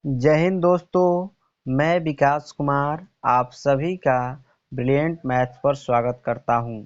जय हिंद दोस्तों, मैं विकास कुमार आप सभी का ब्रिलियंट मैथ्स पर स्वागत करता हूं।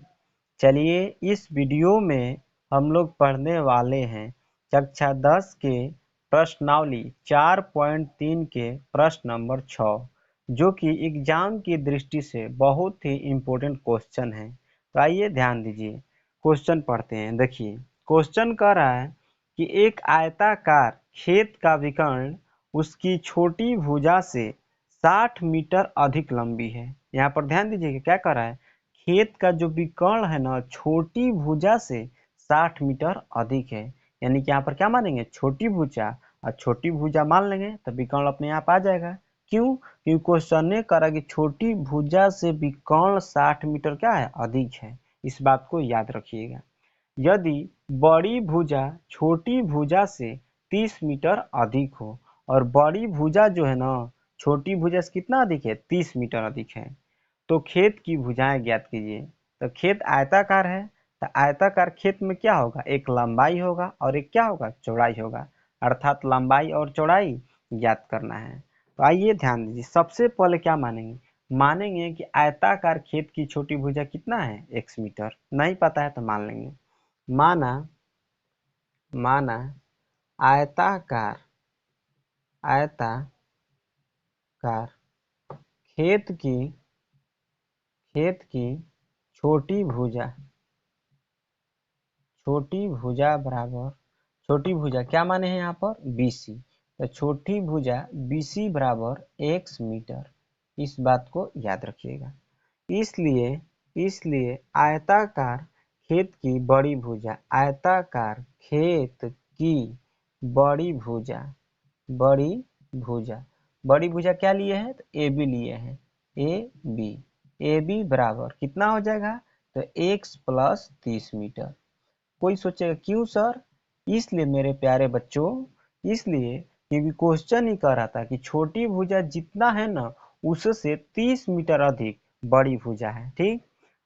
चलिए इस वीडियो में हम लोग पढ़ने वाले हैं कक्षा 10 के प्रश्नावली 4.3 के प्रश्न नंबर 6 जो कि एग्जाम की दृष्टि से बहुत ही इम्पोर्टेंट क्वेश्चन है। तो आइए ध्यान दीजिए, क्वेश्चन पढ़ते हैं। देखिए क्वेश्चन कह रहा है कि एक आयताकार खेत का विकर्ण उसकी छोटी भुजा से 60 मीटर अधिक लंबी है। यहाँ पर ध्यान दीजिए क्या कर रहा है, खेत का जो विकर्ण है ना छोटी भुजा से 60 मीटर अधिक है। यानी कि यहाँ पर क्या मानेंगे, छोटी भुजा और छोटी भुजा मान लेंगे तो विकर्ण अपने आप आ जाएगा। क्यों? क्योंकि क्वेश्चन ने करा कि छोटी भुजा से विकर्ण 60 मीटर क्या है, अधिक है। इस बात को याद रखिएगा। यदि बड़ी भुजा छोटी भुजा से 30 मीटर अधिक हो और बड़ी भुजा जो है ना छोटी भुजा से कितना अधिक है, 30 मीटर अधिक है, तो खेत की भुजाएं ज्ञात कीजिए। तो खेत आयताकार है, तो आयताकार खेत में क्या होगा, एक लंबाई होगा और एक क्या होगा, चौड़ाई होगा। अर्थात लंबाई और चौड़ाई ज्ञात करना है। तो आइए ध्यान दीजिए, सबसे पहले क्या मानेंगे, मानेंगे कि आयताकार खेत की छोटी भुजा कितना है, x मीटर। नहीं पता है तो मान लेंगे। माना माना आयताकार खेत की छोटी भुजा बराबर, छोटी भुजा क्या माने हैं यहाँ पर, BC। तो छोटी भुजा BC बराबर x मीटर। इस बात को याद रखिएगा। इसलिए आयताकार खेत की बड़ी भुजा, आयताकार खेत की बड़ी भुजा बड़ी भुजा क्या लिए हैं, तो AB लिए हैं। AB बराबर कितना हो जाएगा, तो x प्लस 30 मीटर। कोई सोचेगा क्यों सर, इसलिए मेरे प्यारे बच्चों, इसलिए क्योंकि क्वेश्चन ही कह रहा था कि छोटी भुजा जितना है ना उससे 30 मीटर अधिक बड़ी भुजा है। ठीक,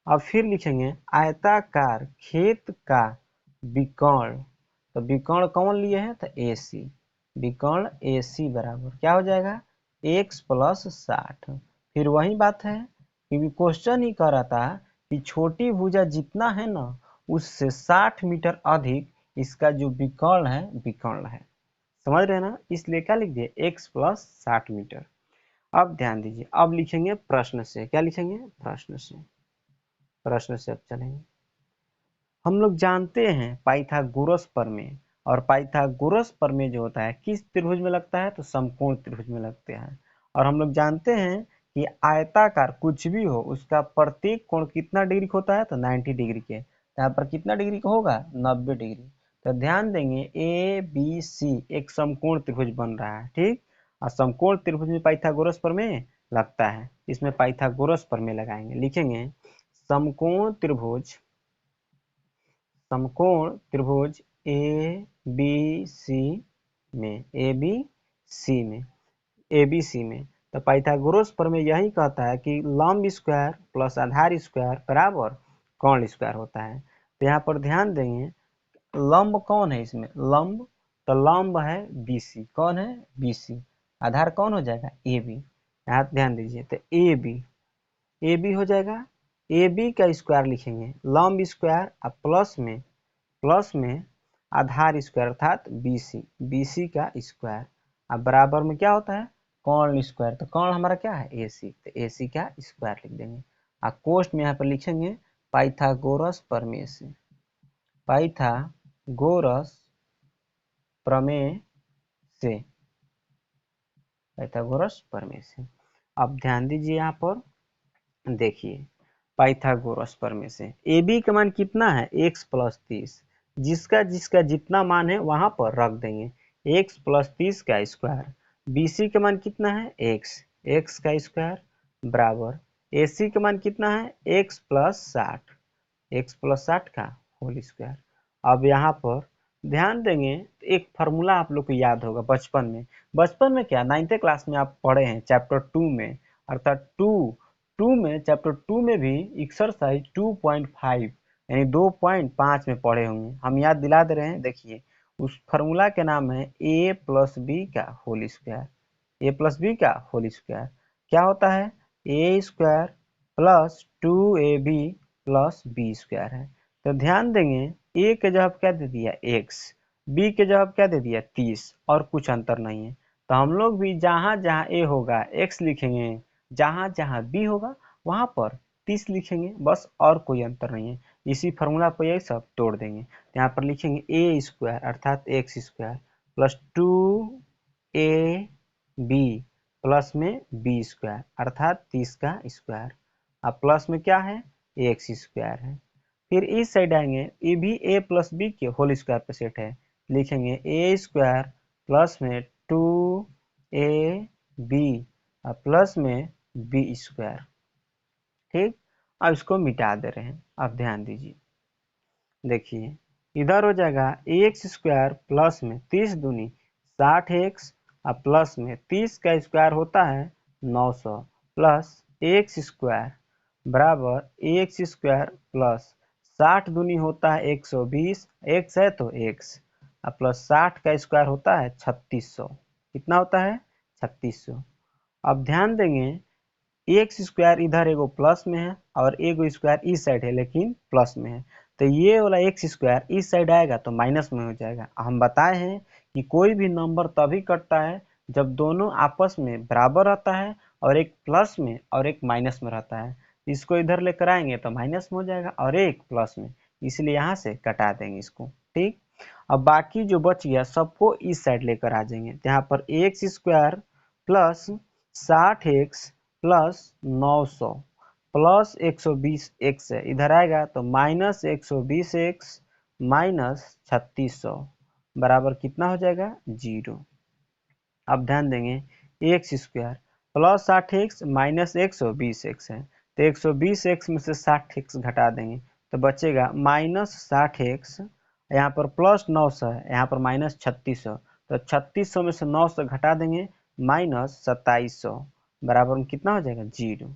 अब फिर लिखेंगे आयताकार खेत का विकर्ण। तो विकर्ण कौन लिए हैं, तो AC। विकर्ण AC बराबर क्या हो जाएगा, x प्लस 60। फिर वही बात है, क्योंकि क्वेश्चन ही कह रहा था कि छोटी भुजा जितना है ना उससे 60 मीटर अधिक इसका जो विकर्ण है। समझ रहे हैं ना, इसलिए क्या लिख दिए, x प्लस 60 मीटर। अब ध्यान दीजिए, अब लिखेंगे प्रश्न से। क्या लिखेंगे, प्रश्न से अब चलेंगे। हम लोग जानते हैं पाइथागोरस प्रमेय, और पाइथागोरस प्रमेय जो होता है किस त्रिभुज में लगता है, तो समकोण त्रिभुज में लगता है। और हम लोग जानते हैं कि आयताकार कुछ भी हो उसका प्रत्येक कोण कितना डिग्री का होता है, तो 90 डिग्री के। यहाँ पर कितना डिग्री का होगा, 90 डिग्री। तो ध्यान देंगे ABC एक समकोण त्रिभुज बन रहा है। ठीक, और समकोण त्रिभुज में पाइथागोरस प्रमेय लगता है, इसमें पाइथागोरस प्रमेय लगाएंगे। लिखेंगे समकोण त्रिभुज ABC में तो पाइथागोरस प्रमेय यही कहता है कि लंब स्क्वायर प्लस आधार स्क्वायर बराबर कोण स्क्वायर होता है। तो यहाँ पर ध्यान देंगे लंब कौन है इसमें, लंब, तो लंब है BC। कौन है, BC। आधार कौन हो जाएगा, AB। यहाँ ध्यान दीजिए, तो AB हो जाएगा। AB का स्क्वायर लिखेंगे, लंब स्क्वायर और प्लस में आधार स्क्वायर अर्थात BC का स्क्वायर। अब बराबर में क्या होता है, कोण स्क्वायर। तो कोण हमारा क्या है, AC। तो AC का स्क्वायर लिख देंगे। और कोष्ठ में यहाँ पर लिखेंगे पाइथागोरस प्रमेय से, पाइथागोरस प्रमेय से। अब ध्यान दीजिए, यहाँ पर देखिए पाइथागोरस प्रमेय से AB का मान कितना है, x प्लस 30। जिसका जितना मान है वहां पर रख देंगे, x प्लस 30 का स्क्वायर। BC का मान कितना है, x का स्क्वायर बराबर AC का मान कितना है, x प्लस 60 का होल स्क्वायर। अब यहाँ पर ध्यान देंगे, एक फार्मूला आप लोग को याद होगा बचपन में क्या 9th क्लास में आप पढ़े हैं चैप्टर 2 में, अर्थात चैप्टर 2 में भी एक्सरसाइज 2.5 यानी 2.5 में पढ़े होंगे। हम याद दिला दे रहे हैं। देखिए उस फार्मूला के नाम है a प्लस बी का whole square. A plus B का होल स्क्वायर क्या होता है, A square plus 2ab plus B square है। तो ध्यान देंगे ए के जवाब क्या दे दिया x, बी के जवाब क्या दे दिया 30 और कुछ अंतर नहीं है। तो हम लोग भी जहाँ जहाँ ए होगा x लिखेंगे, जहाँ जहाँ बी होगा वहाँ पर 30 लिखेंगे, बस और कोई अंतर नहीं है। इसी फार्मूला पर ये सब तोड़ देंगे। तो यहाँ पर लिखेंगे ए स्क्वायर अर्थात x square plus 2ab plus में बी स्क्वायर अर्थात 30 का स्क्वायर, अब प्लस में क्या है एक्स स्क्वायर है। फिर इस साइड आएंगे, ये भी a प्लस बी के होल स्क्वायर पे सेट है, लिखेंगे ए स्क्वायर प्लस में 2ab प्लस में बी स्क्वायर। ठीक, अब इसको मिटा दे रहे हैं। अब ध्यान दीजिए, देखिए इधर हो जाएगा एक्स स्क्वायर प्लस में 30 दूनी 60x और प्लस में 30 का स्क्वायर होता है 900 प्लस एक्स स्क्वायर बराबर एक्स स्क्वायर प्लस 60 दूनी होता है 120, x है तो x और प्लस 60 का स्क्वायर होता है 3600। कितना होता है 3600। अब ध्यान देंगे एक्स स्क्वायर इधर एगो प्लस में है और एगो स्क्वायर इस साइड है लेकिन प्लस में है, तो ये वाला एक्स स्क्वायर इस साइड आएगा तो माइनस में हो जाएगा। हम बताए हैं कि कोई भी नंबर तभी कटता है जब दोनों आपस में बराबर रहता है और एक प्लस में और एक माइनस में रहता है। इसको इधर लेकर आएंगे तो माइनस में हो जाएगा और एक प्लस में, इसलिए यहाँ से कटा देंगे इसको। ठीक, अब बाकी जो बच गया सबको इस साइड लेकर आ जाएंगे। तो यहाँ पर x square plus 60x plus 900 plus 120 x है, इधर आएगा तो माइनस 120 x माइनस 3600 बराबर कितना हो जाएगा 0। अब ध्यान देंगे x square plus 60x minus 120 x है, तो 120 x में से 60 x घटा देंगे तो बचेगा माइनस 60 x, यहाँ पर प्लस 900 है, यहाँ पर माइनस 3600, तो 3600 में से 900 घटा देंगे माइनस 2700 बराबर में कितना हो जाएगा 0।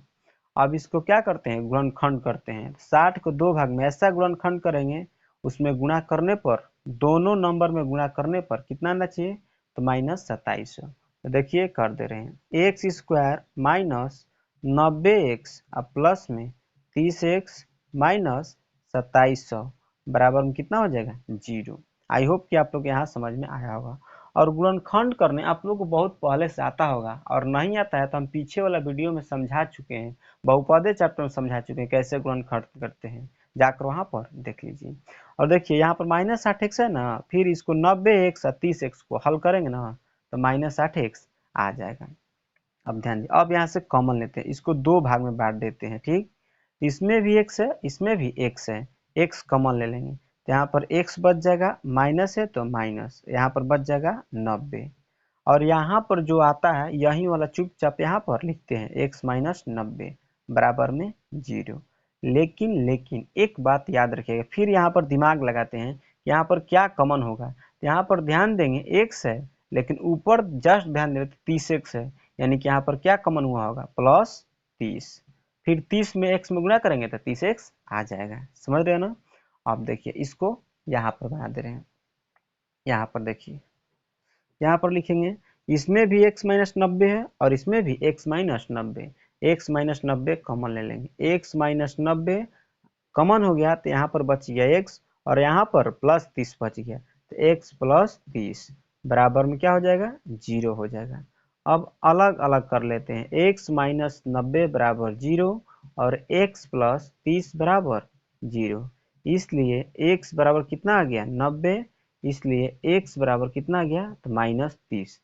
अब इसको क्या करते हैं गुणनखंड करते हैं, 60 को दो भाग में ऐसा गुणनखंड करेंगे उसमें गुणा करने पर दोनों नंबर में गुणा करने पर कितना आना चाहिए तो माइनस 2700। तो देखिए कर दे रहे हैं एक्स स्क्वायर माइनस 90x अब प्लस में 30x माइनस 2700 बराबर में कितना हो जाएगा 0। आई होप कि आप लोग यहाँ समझ में आया होगा। और गुणनखंड करने आप लोग को बहुत पहले से आता होगा, और नहीं आता है तो हम पीछे वाला वीडियो में समझा चुके हैं, बहुपदीय चैप्टर में समझा चुके हैं कैसे गुणनखंड करते हैं, जाकर वहां पर देख लीजिए। और देखिए यहाँ पर माइनस 60x है ना, फिर इसको 90x और 30x को हल करेंगे ना तो माइनस 60x आ जाएगा। अब ध्यान दीजिए, अब यहाँ से कॉमन लेते हैं, इसको दो भाग में बांट देते हैं। ठीक, इसमें भी x है इसमें भी x है, x कॉमन ले लेंगे तो यहाँ पर x बच जाएगा, माइनस है तो माइनस, यहाँ पर बच जाएगा 90 और यहाँ पर जो आता है यही वाला चुपचाप यहाँ पर लिखते हैं x माइनस 90 बराबर में 0। लेकिन एक बात याद रखिएगा, फिर यहाँ पर दिमाग लगाते हैं यहाँ पर क्या कॉमन होगा। यहाँ पर ध्यान देंगे x है लेकिन ऊपर जस्ट ध्यान देंगे 30x है, यानी कि यहाँ पर क्या कॉमन हुआ होगा प्लस 30, फिर 30 में x में गुणा करेंगे तो 30x आ जाएगा। समझ रहे हो ना। अब देखिए इसको यहाँ पर बना दे रहे हैं, यहाँ पर देखिए यहाँ पर लिखेंगे इसमें भी x माइनस 90 है और इसमें भी x minus 90, x minus 90 common ले लेंगे, x माइनस 90 कॉमन हो गया तो यहाँ पर बच गया x और यहाँ पर प्लस 30 बच गया, तो x प्लस 30 बराबर में क्या हो जाएगा 0 हो जाएगा। अब अलग अलग कर लेते हैं, x माइनस 90 बराबर 0 और x प्लस 30 बराबर 0, इसलिए x बराबर कितना आ गया 90, इसलिए x बराबर कितना आ गया तो माइनस 30,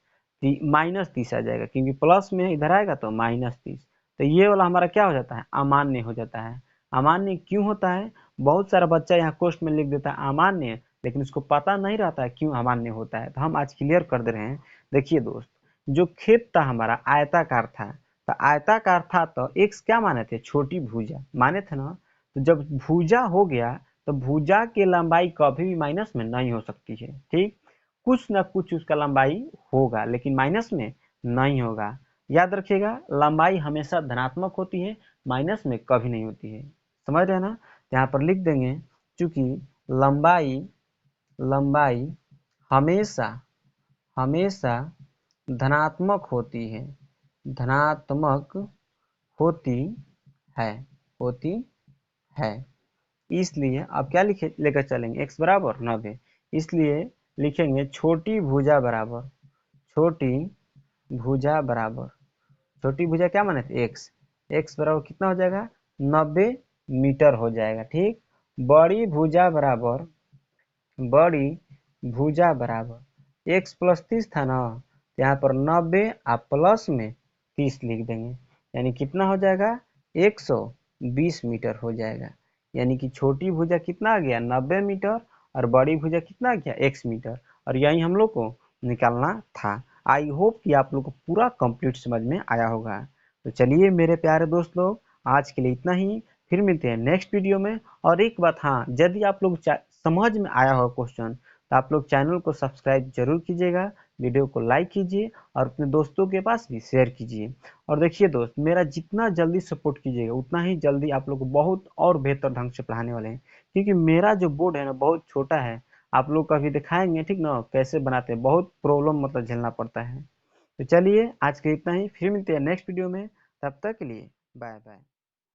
माइनस 30 आ जाएगा क्योंकि प्लस में इधर आएगा तो माइनस 30। तो ये वाला हमारा क्या हो जाता है अमान्य हो जाता है। अमान्य क्यों होता है, बहुत सारा बच्चा यहाँ क्वेश्चन में लिख देता है अमान्य, लेकिन उसको पता नहीं रहता है क्यों अमान्य होता है, तो हम आज क्लियर कर दे रहे हैं। देखिए दोस्त, जो खेत था हमारा आयताकार था, तो आयताकार था तो x क्या माने थे छोटी भुजा माने थे ना, तो जब भुजा हो गया तो भुजा की लंबाई कभी भी माइनस में नहीं हो सकती है। ठीक, कुछ ना कुछ उसका लंबाई होगा लेकिन माइनस में नहीं होगा। याद रखिएगा लंबाई हमेशा धनात्मक होती है, माइनस में कभी नहीं होती है। समझ रहे हैं ना। यहाँ पर लिख देंगे चूंकि लंबाई हमेशा धनात्मक होती है, धनात्मक होती है, होती है। इसलिए आप क्या लिखे लेकर चलेंगे, x बराबर 90। इसलिए लिखेंगे छोटी भुजा बराबर, छोटी भुजा बराबर, छोटी भुजा क्या माने थे x, x बराबर कितना हो जाएगा 90 मीटर हो जाएगा। ठीक, बड़ी भुजा बराबर, बड़ी भुजा बराबर x प्लस 30 था ना, यहाँ पर 90 आप प्लस में 30 लिख देंगे, यानी कितना हो जाएगा 120 मीटर हो जाएगा। यानी कि छोटी भुजा कितना आ गया 90 मीटर और बड़ी भुजा कितना आ गया x मीटर, और यही हम लोग को निकालना था। आई होप कि आप लोग को पूरा कंप्लीट समझ में आया होगा। तो चलिए मेरे प्यारे दोस्त लोग, आज के लिए इतना ही, फिर मिलते हैं नेक्स्ट वीडियो में। और एक बात, हाँ, यदि आप लोग समझ में आया हो क्वेश्चन तो आप लोग चैनल को सब्सक्राइब जरूर कीजिएगा, वीडियो को लाइक कीजिए और अपने दोस्तों के पास भी शेयर कीजिए। और देखिए दोस्त, मेरा जितना जल्दी सपोर्ट कीजिएगा उतना ही जल्दी आप लोग को बहुत और बेहतर ढंग से पढ़ाने वाले हैं, क्योंकि मेरा जो बोर्ड है ना बहुत छोटा है। आप लोग कभी दिखाएंगे ठीक ना कैसे बनाते हैं, बहुत प्रॉब्लम मतलब झेलना पड़ता है। तो चलिए आज के इतना ही, फिर मिलते हैं नेक्स्ट वीडियो में, तब तक के लिए बाय बाय।